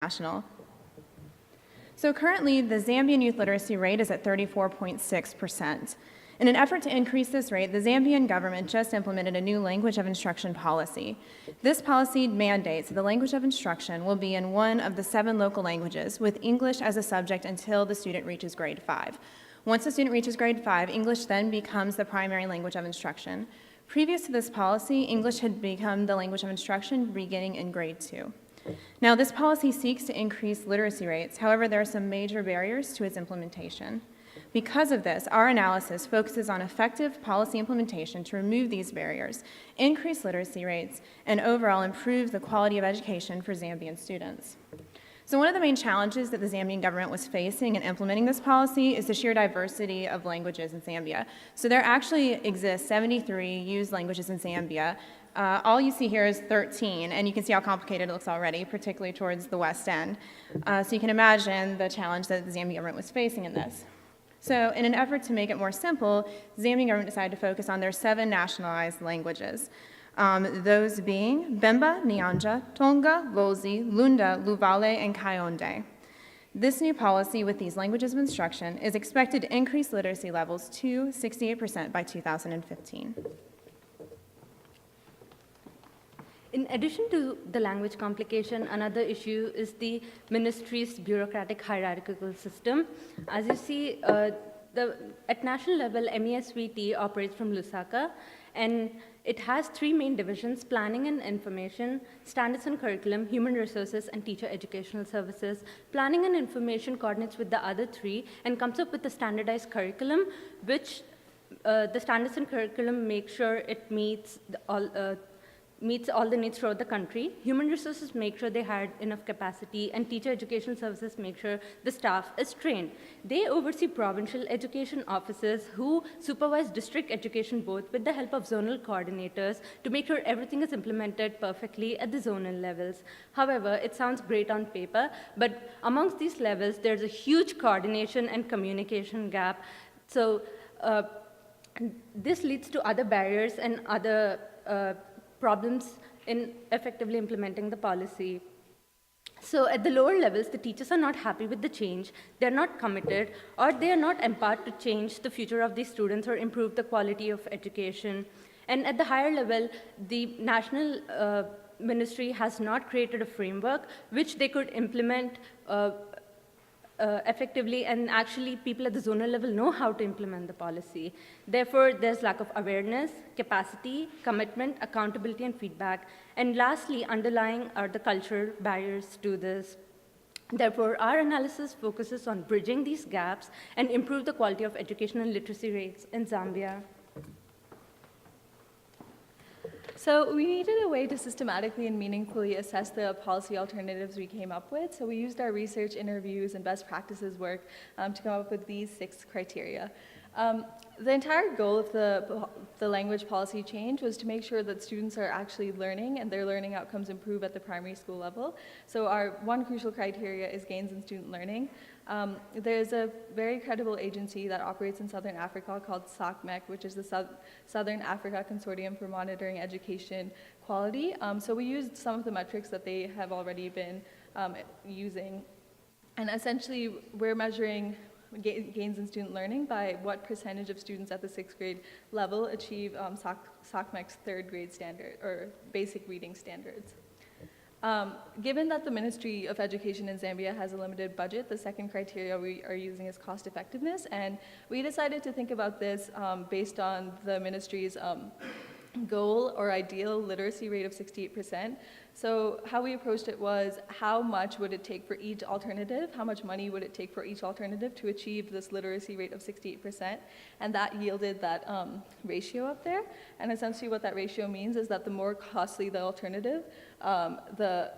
national. So currently, the Zambian youth literacy rate is at 34.6%. In an effort to increase this rate, the Zambian government just implemented a new language of instruction policy. This policy mandates that the language of instruction will be in one of the 7 local languages, with English as a subject until the student reaches grade 5. Once the student reaches grade 5, English then becomes the primary language of instruction. Previous to this policy, English had become the language of instruction beginning in grade 2. Now, this policy seeks to increase literacy rates. However, there are some major barriers to its implementation. Because of this, our analysis focuses on effective policy implementation to remove these barriers, increase literacy rates, and overall improve the quality of education for Zambian students. So one of the main challenges that the Zambian government was facing in implementing this policy is the sheer diversity of languages in Zambia. So there actually exist 73 used languages in Zambia. All you see here is 13, and you can see how complicated it looks already, particularly towards the west end. So you can imagine the challenge that the Zambian government was facing in this. So in an effort to make it more simple, the Zambian government decided to focus on their 7 nationalized languages. Those being Bemba, Nyanja, Tonga, Lozi, Lunda, Luvale, and Kayonde. This new policy with these languages of instruction is expected to increase literacy levels to 68% by 2015. In addition to the language complication, another issue is the ministry's bureaucratic hierarchical system. As you see, at national level, MESVT operates from Lusaka, and it has 3 main divisions: planning and information, standards and curriculum, human resources, and teacher educational services. Planning and information coordinates with the other 3 and comes up with a standardized curriculum, which the standards and curriculum make sure it meets all the needs throughout the country. Human resources make sure they had enough capacity, and teacher education services make sure the staff is trained. They oversee provincial education officers who supervise district education both with the help of zonal coordinators to make sure everything is implemented perfectly at the zonal levels. However, it sounds great on paper, but amongst these levels, there's a huge coordination and communication gap. So this leads to other barriers and other problems in effectively implementing the policy. So at the lower levels, the teachers are not happy with the change, they're not committed, or they are not empowered to change the future of these students or improve the quality of education. And at the higher level, the national ministry has not created a framework which they could implement effectively, and actually people at the zonal level know how to implement the policy. Therefore, there's lack of awareness, capacity, commitment, accountability, and feedback. And lastly, underlying are the cultural barriers to this. Therefore, our analysis focuses on bridging these gaps and improve the quality of education and literacy rates in Zambia. So we needed a way to systematically and meaningfully assess the policy alternatives we came up with. So we used our research, interviews, and best practices work to come up with these 6 criteria. The entire goal of the language policy change was to make sure that students are actually learning and their learning outcomes improve at the primary school level. So our one crucial criteria is gains in student learning. There's a very credible agency that operates in Southern Africa called SACMEC, which is the Southern Africa Consortium for Monitoring Education Quality. So we used some of the metrics that they have already been using. And essentially, we're measuring gains in student learning by what percentage of students at the 6th grade level achieve SACMEC's 3rd grade standard, or basic reading standards. Given that the Ministry of Education in Zambia has a limited budget, the second criteria we are using is cost effectiveness, and we decided to think about this based on the ministry's goal or ideal literacy rate of 68%. So how we approached it was, how much would it take for each alternative, how much money would it take for each alternative to achieve this literacy rate of 68%, and that yielded that ratio up there. And essentially what that ratio means is that the more costly the alternative, the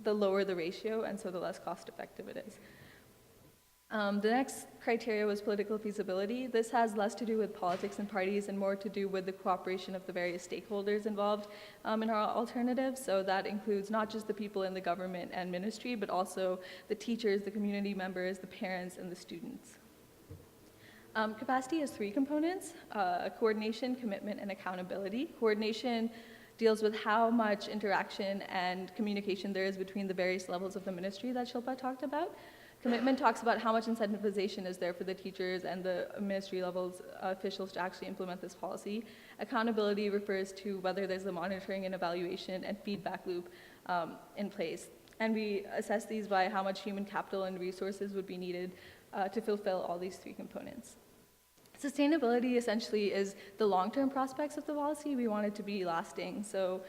lower the ratio, and so the less cost effective it is. The next criteria was political feasibility. This has less to do with politics and parties and more to do with the cooperation of the various stakeholders involved in our alternatives. So that includes not just the people in the government and ministry, but also the teachers, the community members, the parents, and the students. Capacity has 3 components: coordination, commitment, and accountability. Coordination deals with how much interaction and communication there is between the various levels of the ministry that Shilpa talked about. Commitment talks about how much incentivization is there for the teachers and the ministry levels officials to actually implement this policy. Accountability refers to whether there's a monitoring and evaluation and feedback loop in place. And we assess these by how much human capital and resources would be needed to fulfill all these three components. Sustainability essentially is the long-term prospects of the policy. We want it to be lasting. So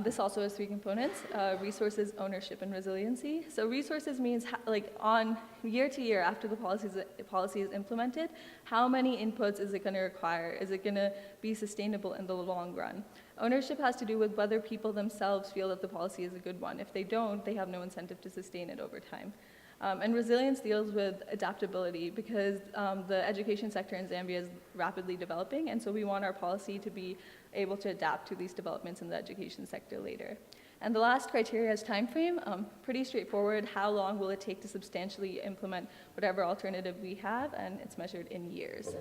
this also has three components: resources, ownership, and resiliency. So resources means like on year to year after the policy is implemented, how many inputs is it going to require? Is it going to be sustainable in the long run? Ownership has to do with whether people themselves feel that the policy is a good one. If they don't, they have no incentive to sustain it over time. And resilience deals with adaptability because the education sector in Zambia is rapidly developing, and so we want our policy to be able to adapt to these developments in the education sector later. And the last criteria is time frame. Pretty straightforward. How long will it take to substantially implement whatever alternative we have? And it's measured in years.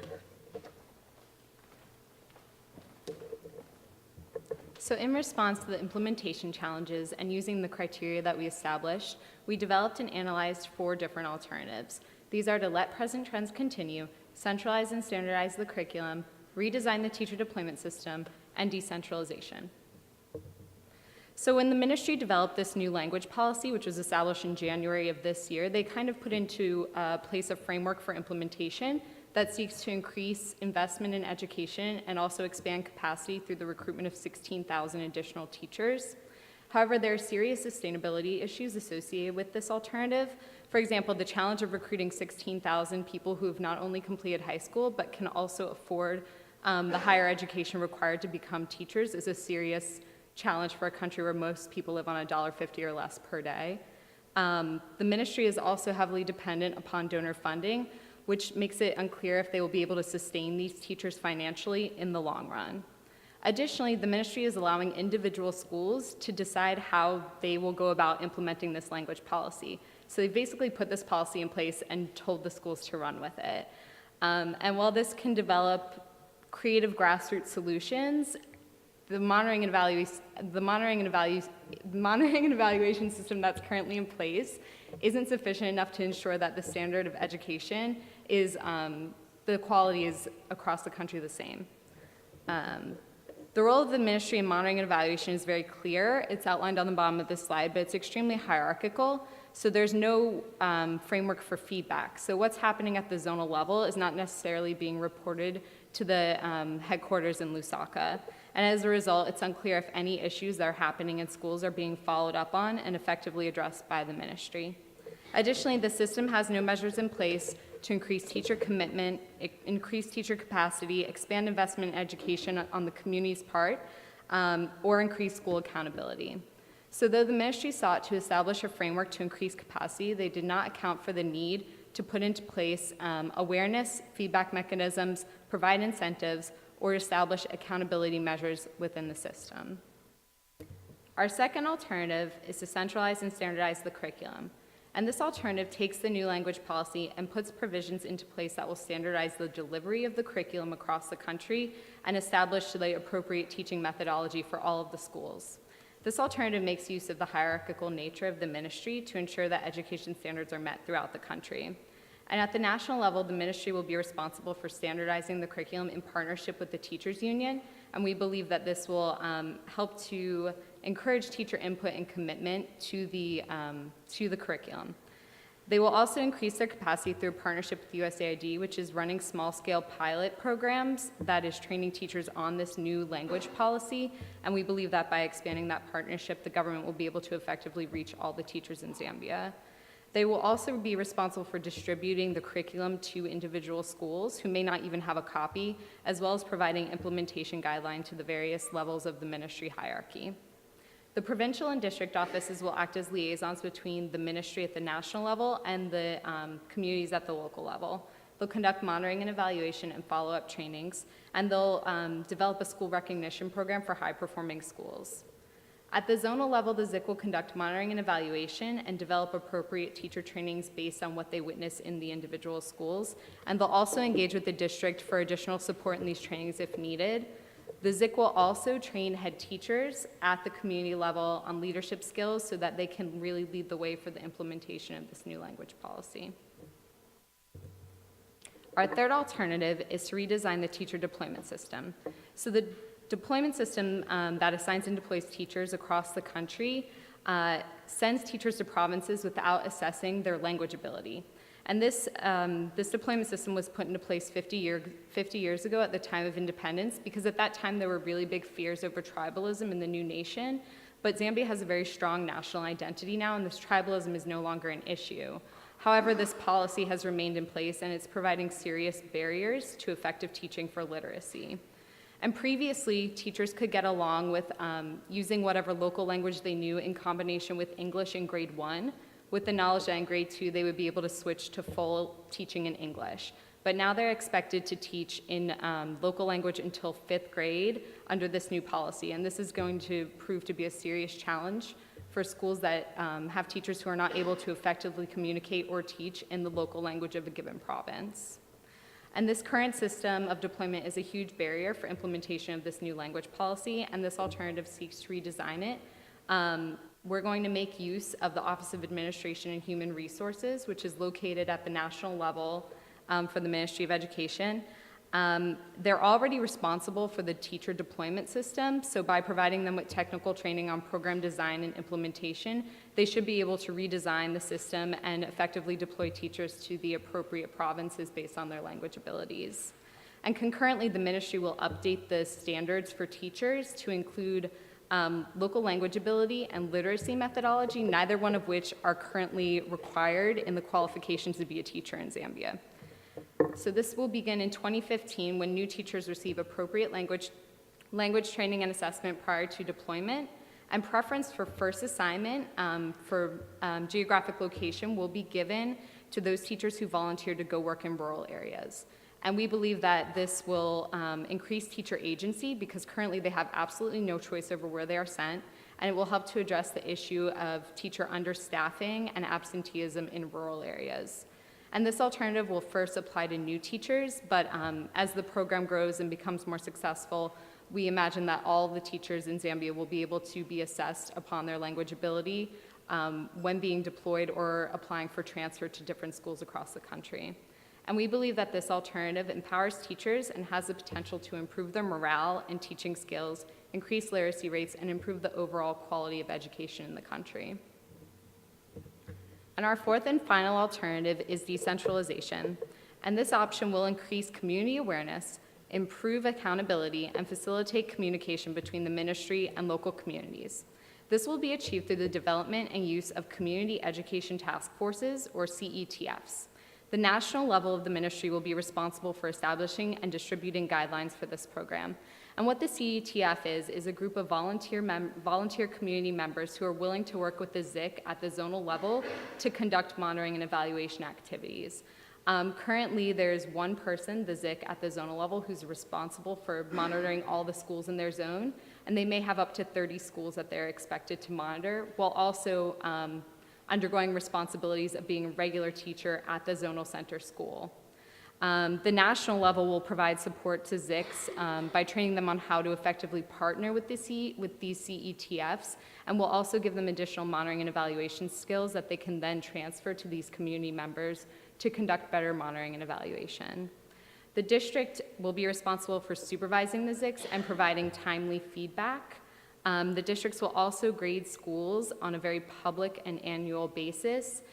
So in response to the implementation challenges and using the criteria that we established, we developed and analyzed 4 different alternatives. These are to let present trends continue, centralize and standardize the curriculum, redesign the teacher deployment system, and decentralization. So when the ministry developed this new language policy, which was established in January of this year, they kind of put into place a framework for implementation that seeks to increase investment in education and also expand capacity through the recruitment of 16,000 additional teachers. However, there are serious sustainability issues associated with this alternative. For example, the challenge of recruiting 16,000 people who have not only completed high school but can also afford the higher education required to become teachers is a serious challenge for a country where most people live on $1.50 or less per day. The ministry is also heavily dependent upon donor funding, which makes it unclear if they will be able to sustain these teachers financially in the long run. Additionally, the ministry is allowing individual schools to decide how they will go about implementing this language policy. So they basically put this policy in place and told the schools to run with it. And while this can develop creative grassroots solutions, the monitoring and evaluation system that's currently in place isn't sufficient enough to ensure that the standard of education is, the quality is across the country the same. The role of the ministry in monitoring and evaluation is very clear. It's outlined on the bottom of this slide, but it's extremely hierarchical, so there's no framework for feedback. So what's happening at the zonal level is not necessarily being reported to the headquarters in Lusaka. And as a result, it's unclear if any issues that are happening in schools are being followed up on and effectively addressed by the ministry. Additionally, the system has no measures in place to increase teacher commitment, increase teacher capacity, expand investment in education on the community's part, or increase school accountability. So though the ministry sought to establish a framework to increase capacity, they did not account for the need to put into place awareness, feedback mechanisms, provide incentives, or establish accountability measures within the system. Our second alternative is to centralize and standardize the curriculum. And this alternative takes the new language policy and puts provisions into place that will standardize the delivery of the curriculum across the country and establish the appropriate teaching methodology for all of the schools. This alternative makes use of the hierarchical nature of the ministry to ensure that education standards are met throughout the country. And at the national level, the ministry will be responsible for standardizing the curriculum in partnership with the teachers union, and we believe that this will help to encourage teacher input and commitment to the curriculum. They will also increase their capacity through a partnership with USAID, which is running small-scale pilot programs that is training teachers on this new language policy, and we believe that by expanding that partnership, the government will be able to effectively reach all the teachers in Zambia. They will also be responsible for distributing the curriculum to individual schools who may not even have a copy, as well as providing implementation guidelines to the various levels of the ministry hierarchy. The provincial and district offices will act as liaisons between the ministry at the national level and the communities at the local level. They'll conduct monitoring and evaluation and follow-up trainings, and they'll develop a school recognition program for high-performing schools. At the zonal level, the ZIC will conduct monitoring and evaluation and develop appropriate teacher trainings based on what they witness in the individual schools, and they'll also engage with the district for additional support in these trainings if needed. The ZIC will also train head teachers at the community level on leadership skills so that they can really lead the way for the implementation of this new language policy. Our third alternative is to redesign the teacher deployment system. So the deployment system that assigns and deploys teachers across the country sends teachers to provinces without assessing their language ability. And this deployment system was put into place 50 years ago at the time of independence, because at that time there were really big fears over tribalism in the new nation. But Zambia has a very strong national identity now, and this tribalism is no longer an issue. However, this policy has remained in place, and it's providing serious barriers to effective teaching for literacy. And previously, teachers could get along with using whatever local language they knew in combination with English in grade 1, with the knowledge that in grade 2 they would be able to switch to full teaching in English. But now they're expected to teach in local language until 5th grade under this new policy, and this is going to prove to be a serious challenge for schools that have teachers who are not able to effectively communicate or teach in the local language of a given province. And this current system of deployment is a huge barrier for implementation of this new language policy, and this alternative seeks to redesign it. We're going to make use of the Office of Administration and Human Resources, which is located at the national level for the Ministry of Education. They're already responsible for the teacher deployment system, so by providing them with technical training on program design and implementation, they should be able to redesign the system and effectively deploy teachers to the appropriate provinces based on their language abilities. And concurrently, the ministry will update the standards for teachers to include local language ability and literacy methodology, neither one of which are currently required in the qualifications to be a teacher in Zambia. So this will begin in 2015 when new teachers receive appropriate language training and assessment prior to deployment, and preference for first assignment for geographic location will be given to those teachers who volunteer to go work in rural areas. And we believe that this will increase teacher agency, because currently they have absolutely no choice over where they are sent, and it will help to address the issue of teacher understaffing and absenteeism in rural areas. And this alternative will first apply to new teachers, but as the program grows and becomes more successful, we imagine that all the teachers in Zambia will be able to be assessed upon their language ability when being deployed or applying for transfer to different schools across the country. And we believe that this alternative empowers teachers and has the potential to improve their morale and teaching skills, increase literacy rates, and improve the overall quality of education in the country. And our fourth and final alternative is decentralization. And this option will increase community awareness, improve accountability, and facilitate communication between the ministry and local communities. This will be achieved through the development and use of community education task forces, or CETFs. The national level of the ministry will be responsible for establishing and distributing guidelines for this program. And what the CETF is a group of volunteer community members who are willing to work with the ZIC at the zonal level to conduct monitoring and evaluation activities. Currently, there's one person, the ZIC, at the zonal level who's responsible for monitoring all the schools in their zone, and they may have up to 30 schools that they're expected to monitor, while also undergoing responsibilities of being a regular teacher at the zonal center school. The national level will provide support to ZICs by training them on how to effectively partner with these CETFs, and will also give them additional monitoring and evaluation skills that they can then transfer to these community members to conduct better monitoring and evaluation. The district will be responsible for supervising the ZICs and providing timely feedback. The districts will also grade schools on a very public and annual basis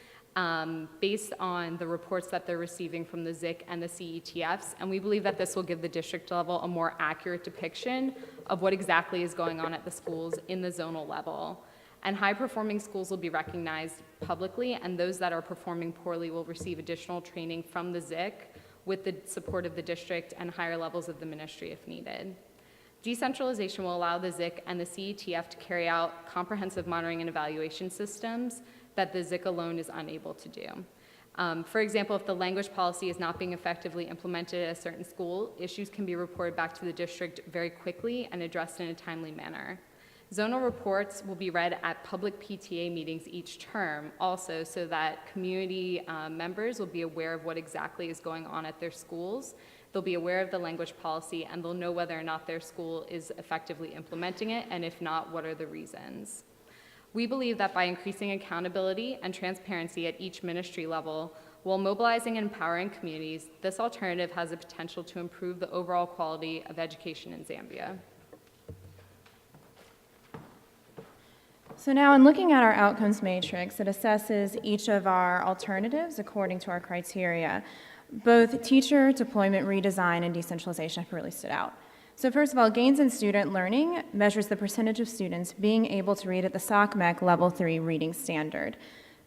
based on the reports that they're receiving from the ZIC and the CETFs, and we believe that this will give the district level a more accurate depiction of what exactly is going on at the schools in the zonal level. And high-performing schools will be recognized publicly, and those that are performing poorly will receive additional training from the ZIC with the support of the district and higher levels of the ministry if needed. Decentralization will allow the ZIC and the CETF to carry out comprehensive monitoring and evaluation systems that the ZIC alone is unable to do. For example, if the language policy is not being effectively implemented at a certain school, issues can be reported back to the district very quickly and addressed in a timely manner. Zonal reports will be read at public PTA meetings each term also, so that community members will be aware of what exactly is going on at their schools. they'll be aware of the language policy, and they'll know whether or not their school is effectively implementing it, and if not, what are the reasons. We believe that by increasing accountability and transparency at each ministry level, while mobilizing and empowering communities, this alternative has the potential to improve the overall quality of education in Zambia. So now in looking at our outcomes matrix, it assesses each of our alternatives according to our criteria. Both teacher, deployment, redesign, and decentralization have really stood out. So first of all, gains in student learning measures the percentage of students being able to read at the SOCMEC Level 3 reading standard.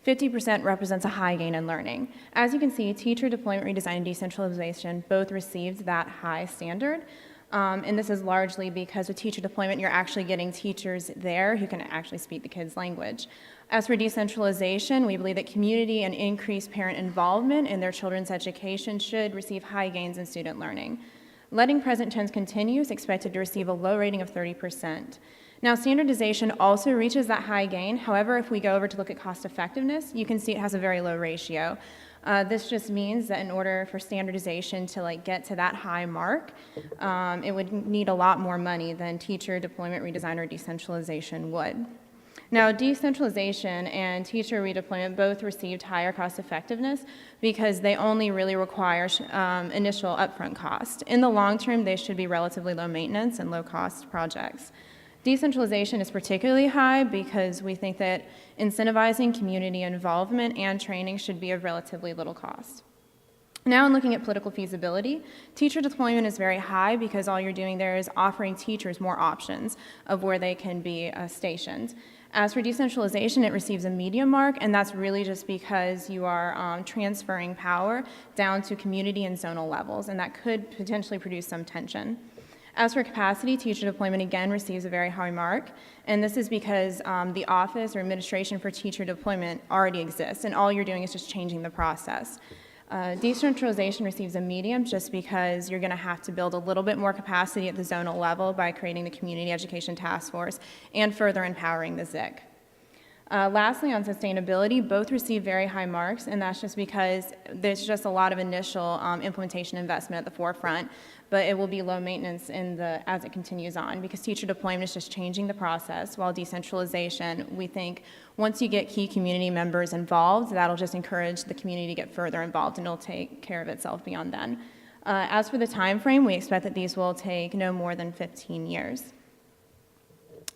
50% represents a high gain in learning. As you can see, teacher, deployment, redesign, and decentralization both received that high standard. And this is largely because with teacher deployment, you're actually getting teachers there who can actually speak the kids' language. As for decentralization, we believe that community and increased parent involvement in their children's education should receive high gains in student learning. Letting present trends continue is expected to receive a low rating of 30%. Now, standardization also reaches that high gain. However, if we go over to look at cost effectiveness, you can see it has a very low ratio. This just means that in order for standardization to get to that high mark, it would need a lot more money than teacher, deployment, redesign, or decentralization would. Now, decentralization and teacher redeployment both received higher cost effectiveness because they only really require initial upfront cost. In the long term, they should be relatively low maintenance and low cost projects. Decentralization is particularly high because we think that incentivizing community involvement and training should be of relatively little cost. Now, in looking at political feasibility, teacher deployment is very high because all you're doing there is offering teachers more options of where they can be stationed. As for decentralization, it receives a medium mark, and that's really just because you are transferring power down to community and zonal levels, and that could potentially produce some tension. As for capacity, teacher deployment again receives a very high mark, and this is because the office or administration for teacher deployment already exists, and all you're doing is just changing the process. Decentralization receives a medium just because you're going to have to build a little bit more capacity at the zonal level by creating the Community Education Task Force and further empowering the ZIC. Lastly, on sustainability, both receive very high marks, and that's just because there's just a lot of initial implementation investment at the forefront, but it will be low maintenance as it continues on because teacher deployment is just changing the process, while decentralization, we think once you get key community members involved, that'll just encourage the community to get further involved and it'll take care of itself beyond then. As for the time frame, we expect that these will take no more than 15 years.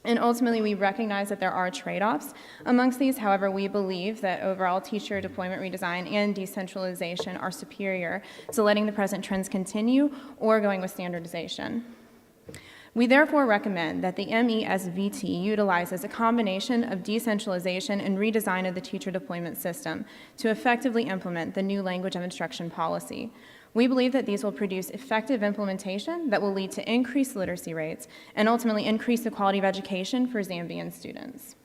And ultimately, we recognize that there are trade-offs amongst these. However, we believe that overall teacher deployment, redesign, and decentralization are superior to letting the present trends continue or going with standardization. We therefore recommend that the MESVT utilizes a combination of decentralization and redesign of the teacher deployment system to effectively implement the new language of instruction policy. We believe that these will produce effective implementation that will lead to increased literacy rates and ultimately increase the quality of education for Zambian students.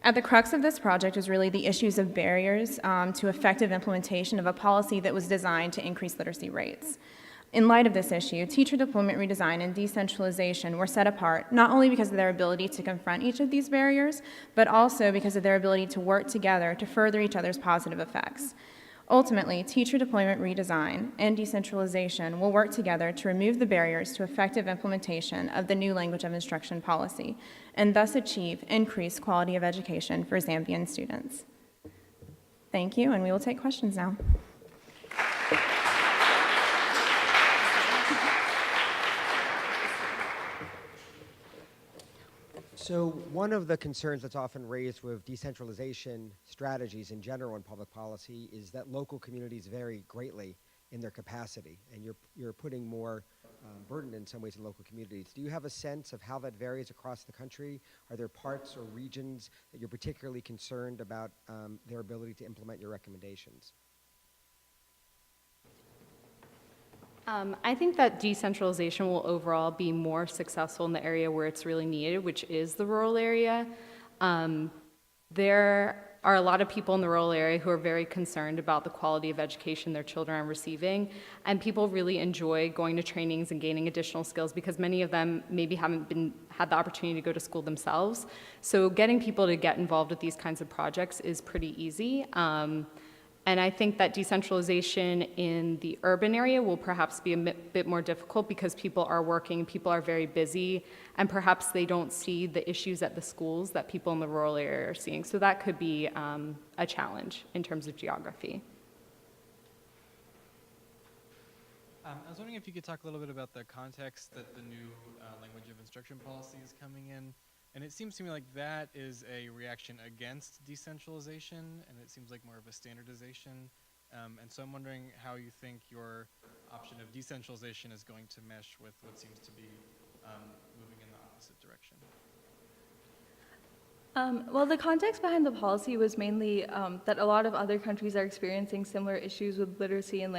At the crux of this project is really the issues of barriers to effective implementation of a policy that was designed to increase literacy rates. In light of this issue, teacher deployment, redesign, and decentralization were set apart not only because of their ability to confront each of these barriers, but also because of their ability to work together to further each other's positive effects. Ultimately, teacher deployment, redesign, and decentralization will work together to remove the barriers to effective implementation of the new language of instruction policy, and thus achieve increased quality of education for Zambian students. Thank you, and we will take questions now. So one of the concerns that's often raised with decentralization strategies in general in public policy is that local communities vary greatly in their capacity, and you're putting more burden in some ways in local communities. Do you have a sense of how that varies across the country? Are there parts or regions that you're particularly concerned about their ability to implement your recommendations? I think that decentralization will overall be more successful in the area where it's really needed, which is the rural area. There are a lot of people in the rural area who are very concerned about the quality of education their children are receiving, and people really enjoy going to trainings and gaining additional skills because many of them maybe haven't had the opportunity to go to school themselves. So getting people to get involved with these kinds of projects is pretty easy. And I think that decentralization in the urban area will perhaps be a bit more difficult because people are working, people are very busy, and perhaps they don't see the issues at the schools that people in the rural area are seeing. So that could be a challenge in terms of geography. I was wondering if you could talk a little bit about the context that the new language of instruction policy is coming in. And it seems to me like that is a reaction against decentralization, and it seems like more of a standardization. And so I'm wondering how you think your option of decentralization is going to mesh with what seems to be moving in the opposite direction. Well, the context behind the policy was mainly that a lot of other countries are experiencing similar issues with literacy and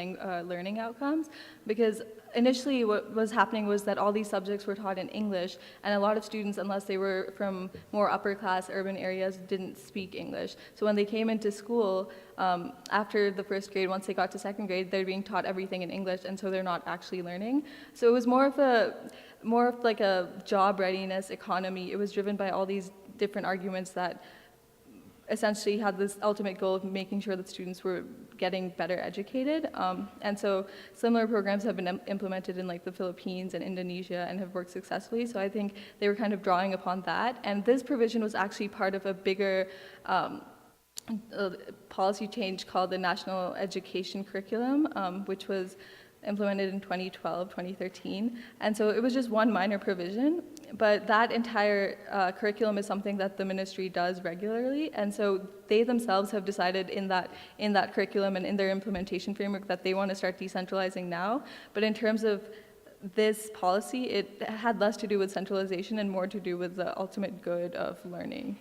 learning outcomes, because initially what was happening was that all these subjects were taught in English, and a lot of students, unless they were from more upper class urban areas, didn't speak English. So when they came into school, after the first grade, once they got to second grade, they're being taught everything in English, and so they're not actually learning. So it was more of like a job readiness economy. It was driven by all these different arguments that essentially had this ultimate goal of making sure that students were getting better educated. And so similar programs have been implemented in like the Philippines and Indonesia and have worked successfully. So I think they were kind of drawing upon that. And this provision was actually part of a bigger policy change called the National Education Curriculum, which was implemented in 2012, 2013. And so it was just one minor provision, but that entire curriculum is something that the ministry does regularly. And so they themselves have decided in that curriculum and in their implementation framework that they want to start decentralizing now. But in terms of this policy, it had less to do with centralization and more to do with the ultimate good of learning.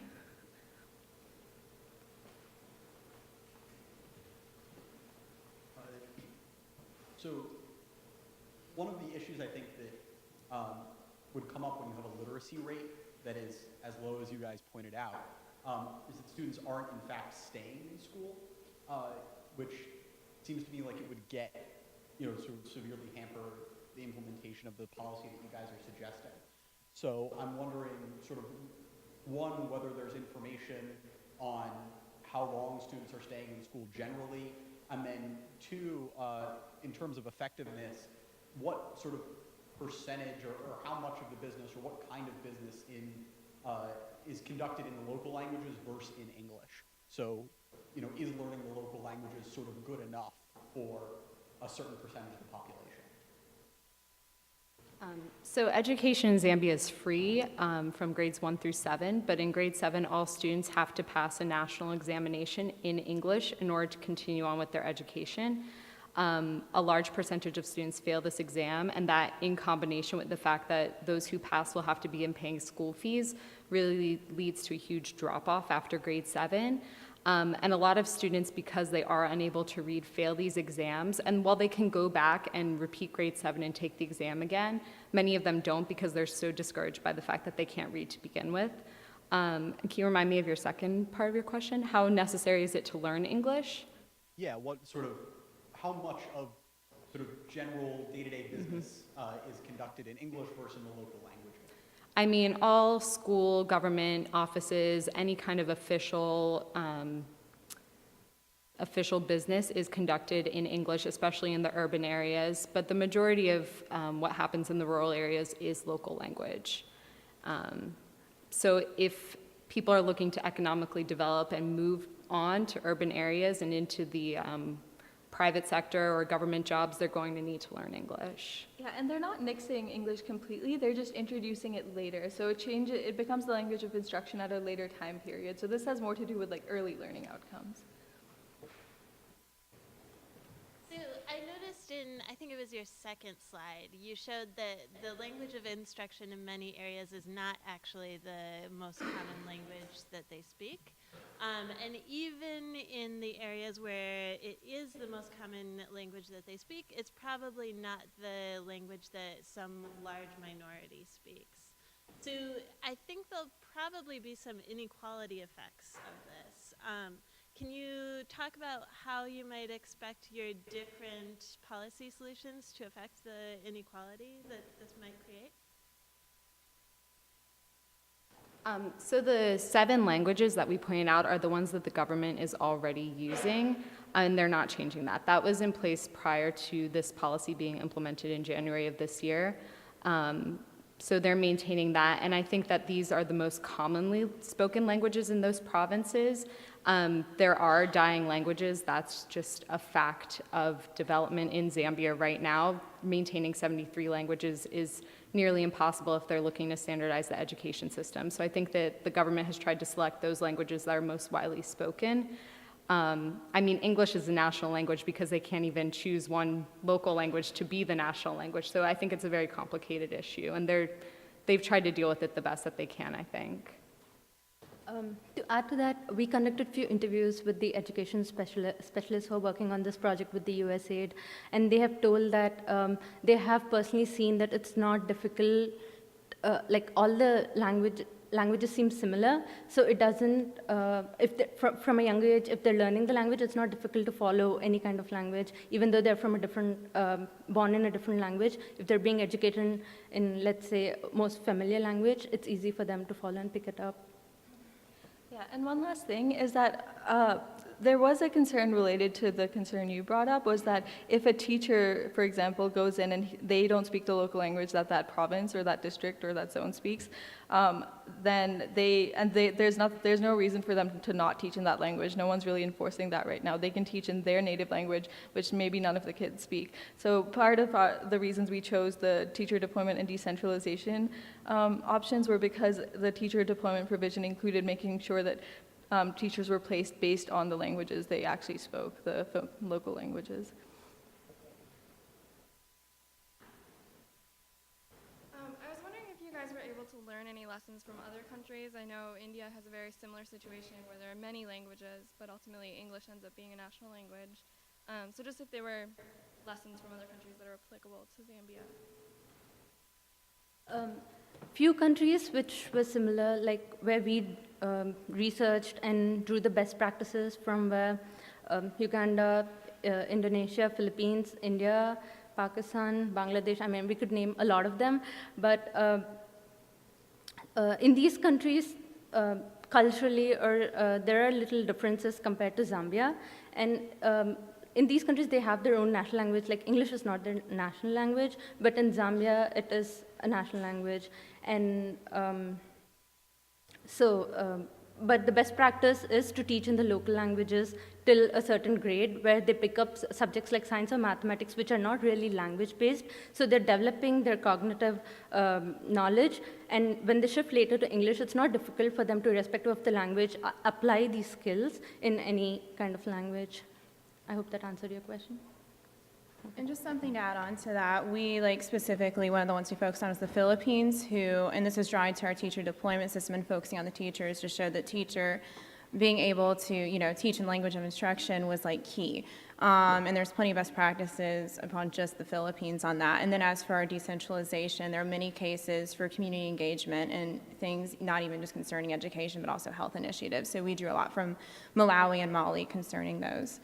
So one of the issues I think that would come up when you have a literacy rate that is as low as you guys pointed out is that students aren't in fact staying in school, which seems to me like it would get, sort of severely hamper the implementation of the policy that you guys are suggesting. So I'm wondering sort of, one, whether there's information on how long students are staying in school generally, and then two, in terms of effectiveness, what sort of percentage or how much of the business or what kind of business is conducted in the local languages versus in English? So, is learning the local languages sort of good enough for a certain percentage of the population? So education in Zambia is free from grades 1 through 7, but in grade 7, all students have to pass a national examination in English in order to continue on with their education. A large percentage of students fail this exam, and that in combination with the fact that those who pass will have to begin paying school fees really leads to a huge drop-off after grade 7. And a lot of students, because they are unable to read, fail these exams. And while they can go back and repeat grade 7 and take the exam again, many of them don't because they're so discouraged by the fact that they can't read to begin with. Can you remind me of your second part of your question? How necessary is it to learn English? Yeah, how much of sort of general day-to-day business is conducted in English versus in the local language? I mean, all school, government offices, any kind of official business is conducted in English, especially in the urban areas. But the majority of what happens in the rural areas is local language. So if people are looking to economically develop and move on to urban areas and into the private sector or government jobs, they're going to need to learn English. Yeah, and they're not nixing English completely, they're just introducing it later. So it becomes the language of instruction at a later time period. So this has more to do with like early learning outcomes. So I noticed I think it was your second slide, you showed that the language of instruction in many areas is not actually the most common language that they speak. And even in the areas where it is the most common language that they speak, it's probably not the language that some large minority speaks. So I think there'll probably be some inequality effects of this. Can you talk about how you might expect your different policy solutions to affect the inequality that this might create? So the 7 languages that we pointed out are the ones that the government is already using, and they're not changing that. That was in place prior to this policy being implemented in January of this year. So they're maintaining that, and I think that these are the most commonly spoken languages in those provinces. There are dying languages. That's just a fact of development in Zambia right now. Maintaining 73 languages is nearly impossible if they're looking to standardize the education system. So I think that the government has tried to select those languages that are most widely spoken. I mean, English is a national language because they can't even choose one local language to be the national language. So I think it's a very complicated issue, and they've tried to deal with it the best that they can, I think. To add to that, we conducted a few interviews with the education specialists who are working on this project with the USAID, and they have told that they have personally seen that it's not difficult, like all the languages seem similar, so it doesn't, from a younger age, if they're learning the language, it's not difficult to follow any kind of language, even though they're from a different, born in a different language. If they're being educated in, let's say, most familiar language, it's easy for them to follow and pick it up. Yeah, and one last thing is that there was a concern related to the concern you brought up, was that if a teacher, for example, goes in and they don't speak the local language that that province or that district or that zone speaks, then there's no reason for them to not teach in that language. No one's really enforcing that right now. They can teach in their native language, which maybe none of the kids speak. So part of the reasons we chose the teacher deployment and decentralization options were because the teacher deployment provision included making sure that teachers were placed based on the languages they actually spoke, the local languages. I was wondering if you guys were able to learn any lessons from other countries. I know India has a very similar situation where there are many languages, but ultimately English ends up being a national language. So just if there were lessons from other countries that are applicable to Zambia. Few countries which were similar, like where we researched and drew the best practices from, where Uganda, Indonesia, Philippines, India, Pakistan, Bangladesh. I mean, we could name a lot of them, but in these countries, culturally, there are little differences compared to Zambia, and in these countries, they have their own national language. Like English is not their national language, but in Zambia, it is a national language. And but the best practice is to teach in the local languages till a certain grade, where they pick up subjects like science or mathematics, which are not really language-based. So they're developing their cognitive knowledge. And when they shift later to English, it's not difficult for them to, irrespective of the language, apply these skills in any kind of language. I hope that answered your question. And just something to add on to that, we specifically, one of the ones we focused on is the Philippines, and this is drawing to our teacher deployment system and focusing on the teachers to show that teacher being able to, teach in language of instruction was key. And there's plenty of best practices upon just the Philippines on that. And then as for our decentralization, there are many cases for community engagement and things not even just concerning education, but also health initiatives. So we drew a lot from Malawi and Mali concerning those.